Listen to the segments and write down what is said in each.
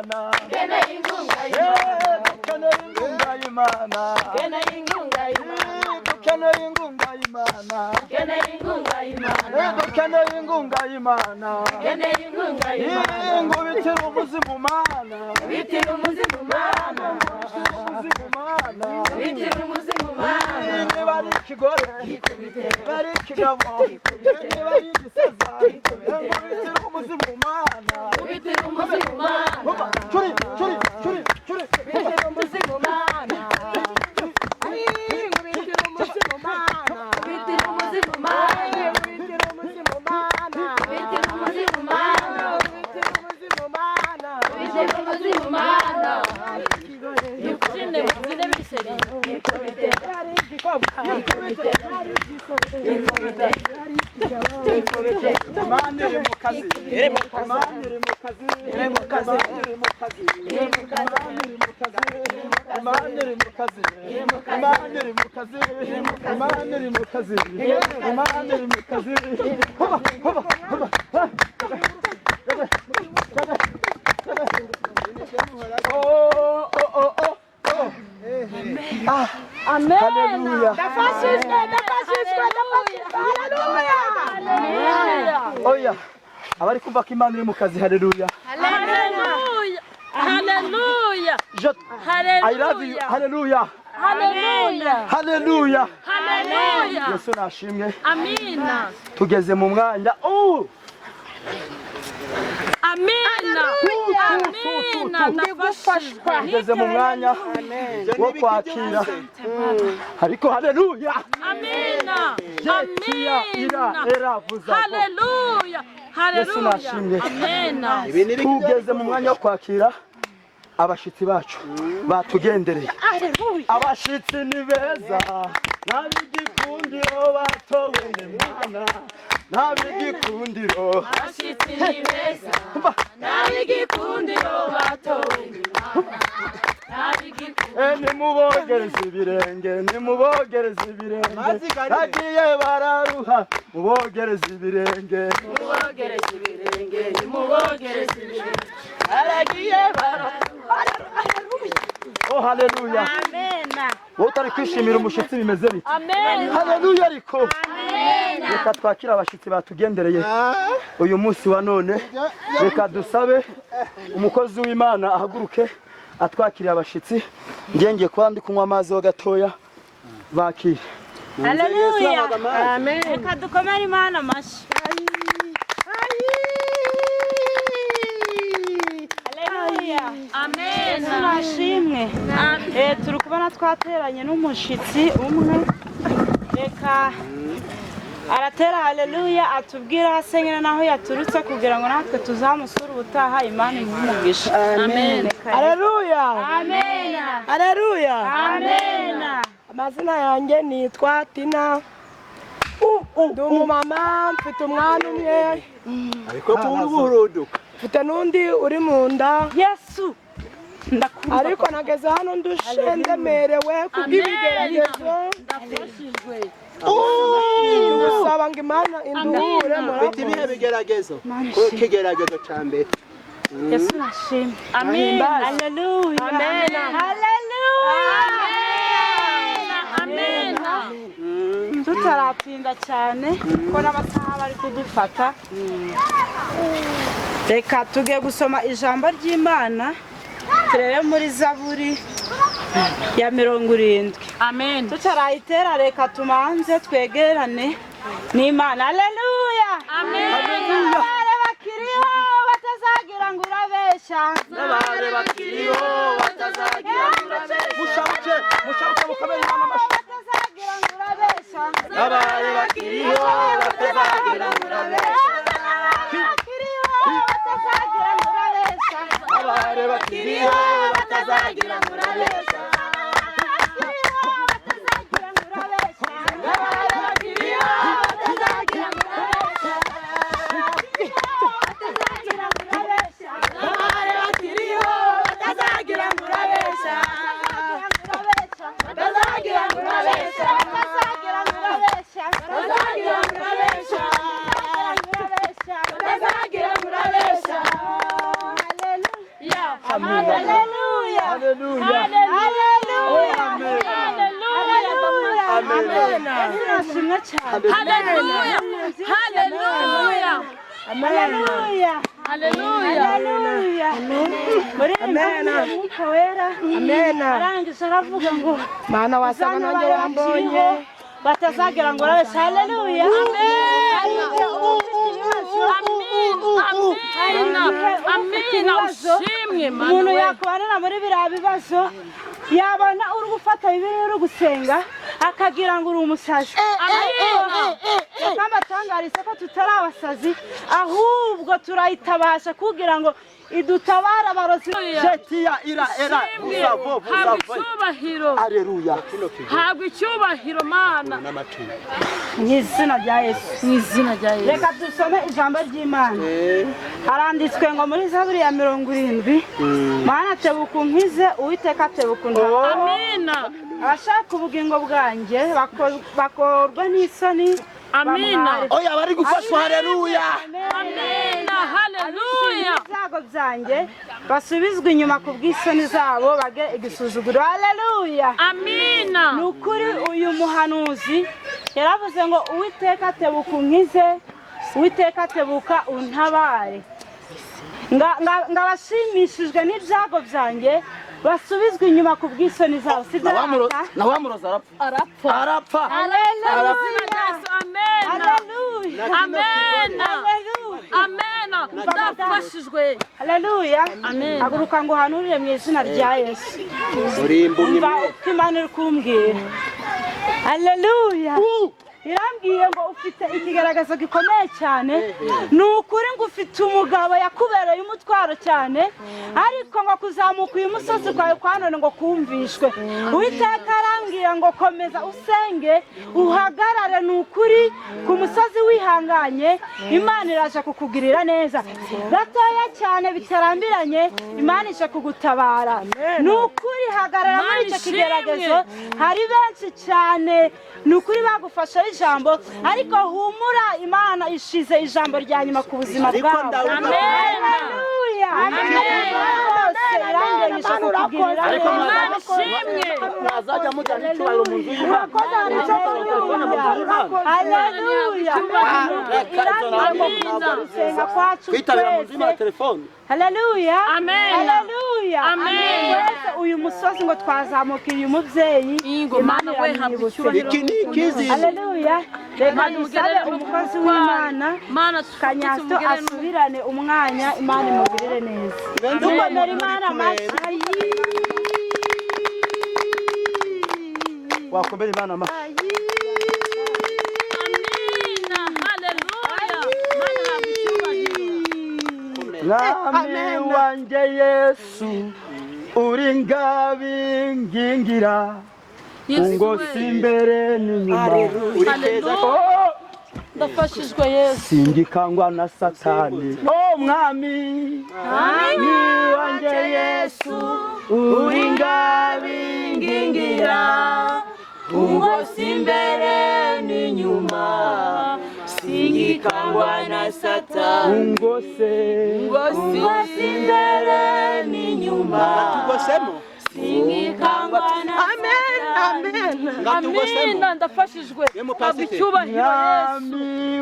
y'Imana dukeneye inkunga y'Imana dukeneye inkunga y'Imana dukeneye inkunga y'Imana dukeneye inkunga y'Imana dukeneye inkunga y'Imana dukeneye inkunga y'Imana dukeneye inkunga y'Imana ngubitira umuzimu mana bitira umuzimu mana bitira umuzimu mana bari ikigore bari ikigabo bari igisaza ngubitira umuzimu mana bitira umuzimu mana churi bitira umuzimu mana ngubitira umuzimu mana bitira umuzimu mana bitira umuzimu mana bitira umuzimu mana bitira umuzimu mana bitira umuzimu mana yifune muzine miseri manere mu kazi ere mu kazi manere mu kazi ere mu kazi manere mu kazi ere mu kazi manere mu kazi manere mu kazi manere mu kazi manere mu kazi hoba Amen. Hallelujah. Hallelujah. Oh yeah. Abari kumva ko Imana iri mu kazi. Hallelujah. Hallelujah. Hallelujah. I love you. Hallelujah. Hallelujah. Hallelujah. Hallelujah. Yesu nashimwe. Amina. Tugeze mu mwanya. Amina. Amina. Ndagufashwa. Tugeze mu mwanya wo kwakira. Ariko haleluya. Amina. Amina. Haleluya. Haleluya. Amina. Tugeze mu mwanya wo kwakira abashitsi bacu batugendereye. Abashitsi ni beza nabigikundiro batowe n'Imana nabigikundiro abashitsi ni beza nabigikundiro batowe n'Imana nabigikundiro nimubogereze ibirenge nimubogereze ibirenge bagiye bararuha mubogereze ibirenge mubogereze ibirenge nimubogereze ibirenge aragiye bararuha. Oh haleluya. Amena. Utari kwishimira umushitsi bimeze bite? Amen. Haleluya ariko. Amen. Reka twakira abashitsi batugendereye uyu munsi wa none. Reka dusabe umukozi w'Imana ahaguruke atwakiriye abashitsi. Ngiye kwandi kunywa amazi ho gatoya bakire. Haleluya. Amen. Reka dukomere Imana amashi. Amen. Nashimwe. Turi kubona twateranye n'umushitsi umwe. Reka aratera haleluya atubwira asenyera naho yaturutse kugira ngo natwe tuzamusura ubutaha Imana imumugisha. Amen. Haleluya. Amen. Haleluya. Amen. Amazina yanjye nitwa Tina. Ndi umumama mfite umwana umwe. Ariko kuruburuduka. Mfite n'undi uri mu nda. Yesu. Ariko nageze hano ndushe ndemerewe kubw'ibigeragezo. Ndafashijwe. Gusaba ngo Imana induhure Mfite ibihe bigeragezo. Ko kigeragezo cyambere. Yesu nashimwe. Amen. Haleluya. Amen. Haleluya. Amen. Tutaratinda cyane ko n'abasaha bari kudufata. Reka tugiye gusoma ijambo ry'Imana. Turebe muri Zaburi ya 70. Amen. Tutarayitera reka tumanze twegerane n'Imana. Haleluya. Amen. Abari bakiriho batazagira ngo urabeshya. N'abari bakiriho batazagira ngo urabeshya. Mushabuke mukomere Imana amashi. Batazagira ngo urabeshya. N'abari bakiriho batazagira ngo urabeshya. Abari bakiriho batazagira ngo urabeshya. Haleluya. Haleluya. Haleluya. Amen. Amen. Amen. Haleluya. Haleluya. Haleluya. Haleluya. Haleluya. Muri Mwuka Wera. Arangije aravuga ngo Mana wasanga nanjye wambonye batazagera ngo urabeshe. Haleluya. Amina. Ushimwe Mana. Umuntu yakubanira muri biriya bibazo yabona uri gufata Bibiliya uri gusenga akagira ngo uri umusazi. Reka mbatangarize ko tutari abasazi ahubwo turayitabasha kugira ngo idutabara abarozi. Shetia ira era usavo Habwa usavo. icyubahiro. Haleluya. Habwa icyubahiro Mana. Mu izina rya Yesu. Mu izina rya Yesu. Reka dusome ijambo ry'Imana. Haranditswe ngo muri Zaburi ya 70, Mana tebuka unkize, Uwiteka tebuka undabare. Amina. Abashaka ubugingo bwanjye bakorwa n'isoni. Amina. Oya bari gufashwa. Haleluya. Amina. Haleluya. Ibyago byanjye basubizwe inyuma ku bw'isoni zabo bage igisuzuguro. Haleluya. Amina. Nukuri uyu muhanuzi yaravuze ngo Uwiteka tebuka unkize, Uwiteka tebuka untabare. Ngabashimishijwe n'ibyago byanjye basubizwe inyuma ku bw'isoni zabo. Na wamuroza arapfa. Haleluya. Amena. Amena. Amena. Ndafashijwe. Haleluya. Amen. Haguruka ngo uhanurire mu izina rya Yesu. Urimbumye Umva uko Imana iri kumbwira. Haleluya. Irambwiye ngo ufite ikigaragazo gikomeye cyane. Ni ukuri ngo ufite umugabo yakubereye umutwaro cyane, ariko ngo kuzamuka uyu musozi kwawe kwanone ngo kumvishwe. Uwiteka arambwira ngo komeza usenge, uhagarare ni ukuri ku musozi wihanganye, Imana iraje kukugirira neza. Gatoya cyane bitarambiranye, Imana ije kugutabara. Ni ukuri hagarara muri icyo kigeragezo. Hari benshi cyane ni ukuri bagufasha ijambo, ariko humura, Imana ishize ijambo rya nyuma ku buzima bwawe. Haleluya. Mwazajya mujyana icyubahiro mu nzu y'Imana. Haleluya. Kwitabira mu nzu y'Imana telefone. Haleluya. Amen. Haleluya. Amen. Uyu musozi ngo twazamukira uyu mubyeyi. Ingo Mana we habwa icyubahiro. Iki ni ikizi. Haleluya. Reka dusabe umukozi w'Imana Kanyasto asubirane umwanya, Imana imugirire neza. Dukomere Imana amashyi. Wakomera Imana amashyi. Amina. Haleluya. Mana habwa icyubahiro. Mwami wanjye Yesu uri ngabingingira ngo simbere n'inyuma. Haleluya. Ndafashijwe Yesu. Singikangwa na Satani. Mwami wanjye Yesu uri ngabingingira ngo simbere n'inyuma. Singikangwa na Satani. Ngo simbere n'inyuma. Tugosemo. Singikangwa na Amina. Ndafashijwe. Habwa icyubahiro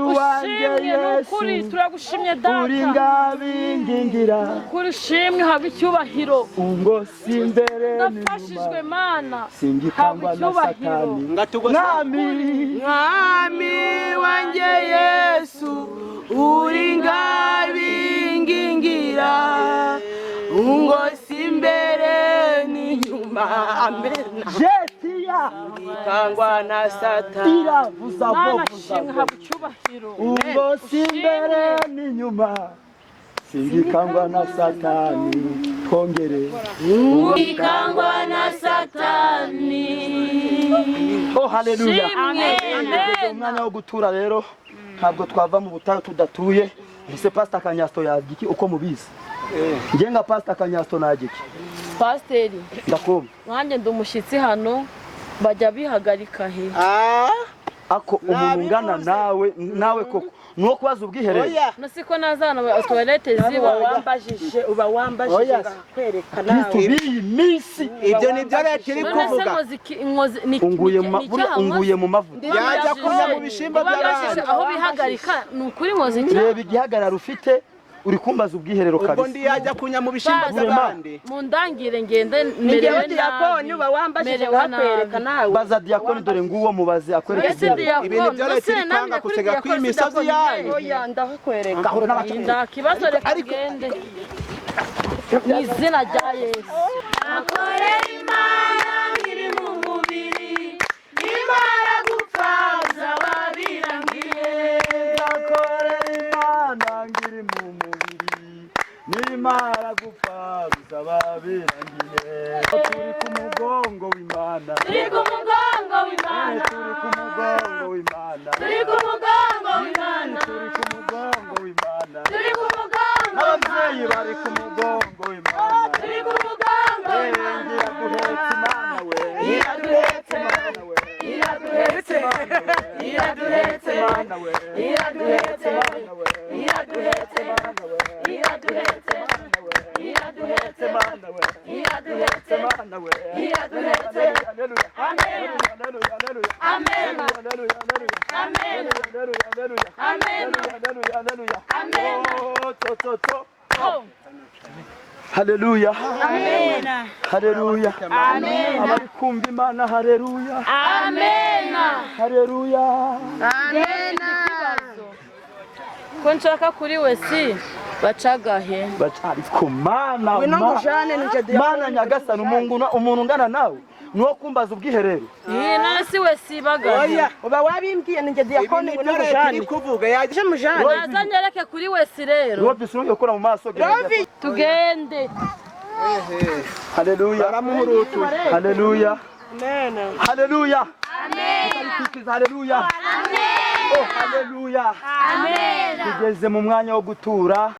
Yesu. Ushimwe n'ukuri turagushimye data. uri ngabingingira Kuri shimwe habwa icyubahiro. ngo simbere Ndafashijwe n'inyuma. Mana. Singikangwa na Satani. Mwami wanjye Yesu uri ngabingingira ngo simbere n'inyuma. Amen. Jetia Kangwa na Satani. iravuza Mana vuza shimwe habwa icyubahiro. ngo simbere n'inyuma. Singikangwa na Satani. Twongere. Singikangwa na Satani. Oh haleluya. Shimwe. Tugeze umwanya wo gutura rero, ntabwo twava mu butayu tudatuye. Ese Pastor Kanyasto yagiki uko mubizi? Ngenga Pastor Kanyasto nagiki. Pasiteri, Ndakumva. nanjye ndi umushyitsi hano, bajya bihagarika he? Ako umuntu ungana nawe koko nuwo kubaza ubwiherero. Nasiko nazana toilette ziba wambajije uba wambajije bakwereka nawe. Tubiyi minsi. Ibyo ni byo leta iri kuvuga. Unguye mu mavuta. Yajya kunya mu bishimbo by'abandi. Aho bihagarika nukuri nkoze iki? Reba igihagararo ufite uri kumbaza ubwiherero kabisa. Ubwo ndi yajya kunya mu bishimbo by'abandi. Mu ndangire ngende merewe diakoni uba wambajije bakwereka nawe. Baza diakoni dore nguwo mubaze akwereka ibintu byo leta iri kwanga gusega kw'imisozi yayo. Oya ndakwereka. Ndakibazo reka ngende. Izina rya Yesu. Akorera Imana ngiri mu mubiri nimara gupfa uzaba birangiye. Akorera Imana ngiri mu mubiri nimara gupfa uzaba birangiye. Turi ku mugongo w'Imana. Turi ku mugongo w'Imana. Turi ku mugongo w'Imana. Turi ku mugongo w'Imana. Turi ku mugongo w'Imana. Turi ku mugongo. Ababyeyi bari ku mugongo w'Imana. Turi ku mugongo w'Imana. Iraduhetse Imana we. Iraduhetse Imana we. Iraduhetse Iraduhetse Imana we. Iraduhetse Imana we. Iraduhetse Imana we. Iraduhetse Imana we. Iraduhetse Imana we. Iraduhetse Imana we. Iraduhetse. Hallelujah. Amen. Hallelujah. Hallelujah. Amen. Hallelujah. Hallelujah. Amen. Hallelujah. Hallelujah. Amen. Hallelujah. Hallelujah. Amen. Oh, Hallelujah. Amen. Hallelujah. Amen. Abari kumva Imana hallelujah. Amen. Hallelujah. Ko nshaka kuri we si bacagahe. Bacari ku Mana. We no mujane nije diakoni. Mana nyagasani umuntu ungana nawe nuwo kumbaza ubwiherero. Nasi we si bagahe. Oya uba wabimbwiye nije diakoni we no mujane. Kuvuga yaje mujane. Nazanyereke kuri we si rero. Robi sunyo kora mu maso Robi Tugende. Hallelujah. aramuhurutu. Hallelujah. Amen. Hallelujah. Amen. Hallelujah. Amen. Oh hallelujah. Amen. Tugeze mu mwanya wo gutura.